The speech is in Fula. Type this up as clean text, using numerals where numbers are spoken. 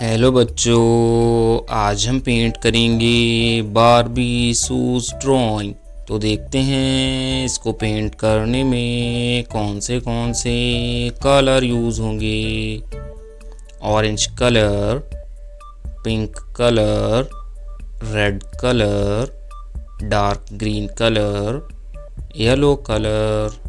हेलो बच्चों, आज हम पेंट करेंगे बारबी शूज ड्राइंग। तो देखते हैं इसको पेंट करने में कौन से कलर यूज़ होंगे। Orange colour, pink colour, red colour, dark green colour, yellow colour,